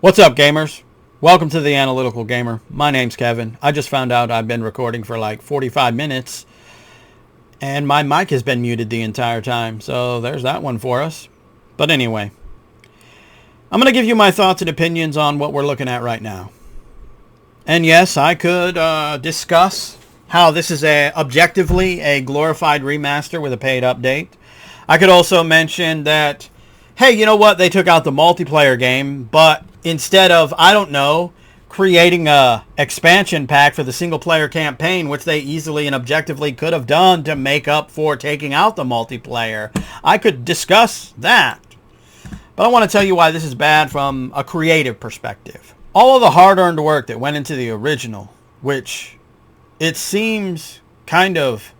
What's up, gamers? Welcome to the Analytical Gamer. My name's Kevin. I just found out I've been recording for like 45 minutes and my mic has been muted the entire time, so there's that one for us. But anyway, I'm going to give you my thoughts and opinions on what we're looking at right now. And yes, I could discuss how this is objectively a glorified remaster with a paid update. I could also mention that, hey, you know what? They took out the multiplayer game, but instead of, I don't know, creating a expansion pack for the single player campaign, which they easily and objectively could have done to make up for taking out the multiplayer, I could discuss that. But I want to tell you why this is bad from a creative perspective. All of the hard-earned work that went into the original, which it seems kind of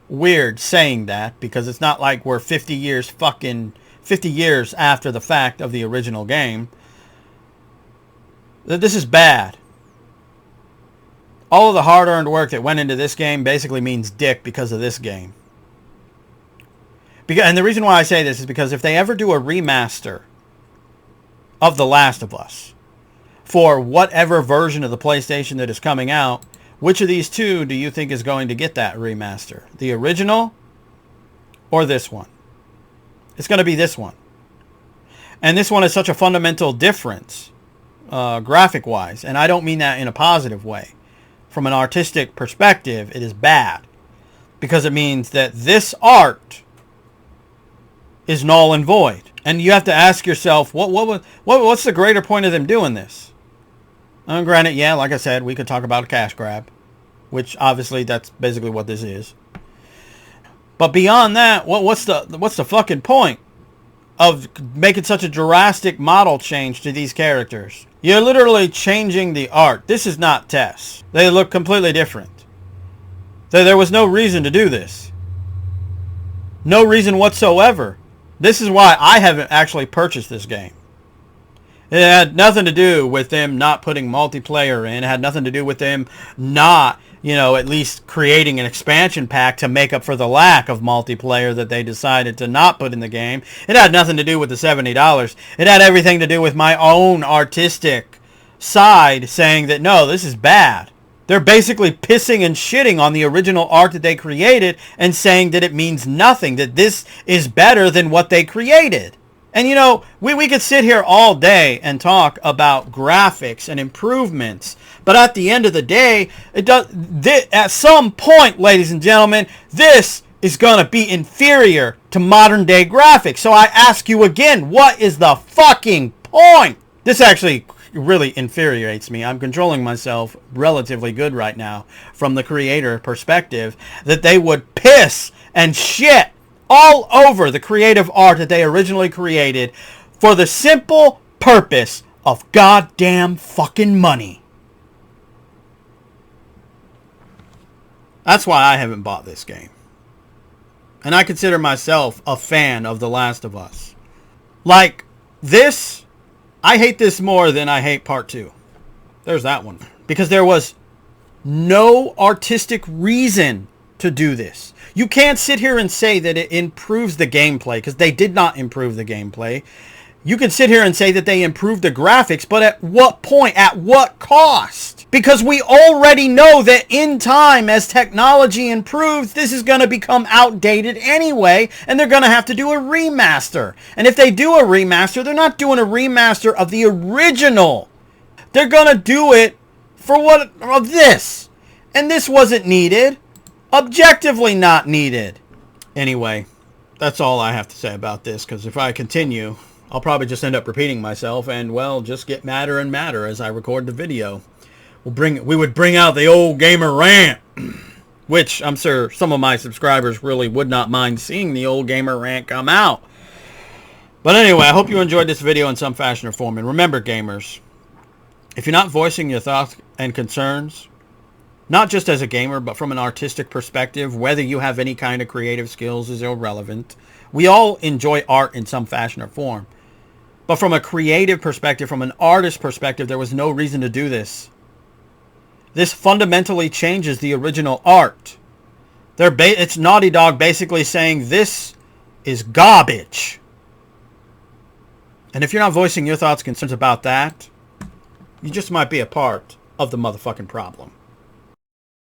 weird saying that because it's not like we're 50 years after the fact of the original game. This is bad. All of the hard-earned work that went into this game basically means dick because of this game. And the reason why I say this is because if they ever do a remaster of The Last of Us for whatever version of the PlayStation that is coming out, which of these two do you think is going to get that remaster? The original or this one? It's going to be this one. And this one is such a fundamental difference, graphic-wise. And I don't mean that in a positive way. From an artistic perspective, it is bad. Because it means that this art is null and void. And you have to ask yourself, what's the greater point of them doing this? Granted, yeah, like I said, we could talk about a cash grab. Which, obviously, that's basically what this is. But beyond that, what's the fucking point of making such a drastic model change to these characters? You're literally changing the art. This is not Tess. They look completely different. There was no reason to do this. No reason whatsoever. This is why I haven't actually purchased this game. It had nothing to do with them not putting multiplayer in. It had nothing to do with them not, at least creating an expansion pack to make up for the lack of multiplayer that they decided to not put in the game. It had nothing to do with the $70. It had everything to do with my own artistic side saying that, no, this is bad. They're basically pissing and shitting on the original art that they created and saying that it means nothing, that this is better than what they created. And we could sit here all day and talk about graphics and improvements, but at the end of the day, at some point, ladies and gentlemen, this is going to be inferior to modern day graphics. So I ask you again, what is the fucking point? This actually really infuriates me. I'm controlling myself relatively good right now from the creator perspective that they would piss and shit all over the creative art that they originally created for the simple purpose of goddamn fucking money. That's why I haven't bought this game. And I consider myself a fan of The Last of Us. Like, this, I hate this more than I hate Part 2. There's that one. Because there was no artistic reason to do this. You can't sit here and say that it improves the gameplay, because they did not improve the gameplay. You can sit here and say that they improved the graphics, but at what point? At what cost? Because we already know that in time, as technology improves, this is going to become outdated anyway, and they're going to have to do a remaster. And if they do a remaster, they're not doing a remaster of the original. They're going to do it for of this. And this wasn't needed. Objectively not needed. Anyway, that's all I have to say about this, because if I continue, I'll probably just end up repeating myself and, well, just get madder and madder as I record the video. We would bring out the old gamer rant, which I'm sure some of my subscribers really would not mind seeing the old gamer rant come out. But anyway, I hope you enjoyed this video in some fashion or form. And remember, gamers, if you're not voicing your thoughts and concerns, not just as a gamer, but from an artistic perspective, whether you have any kind of creative skills is irrelevant. We all enjoy art in some fashion or form. But from a creative perspective, from an artist perspective, there was no reason to do this. This fundamentally changes the original art. It's Naughty Dog basically saying this is garbage. And if you're not voicing your thoughts and concerns about that, You just might be a part of the motherfucking problem.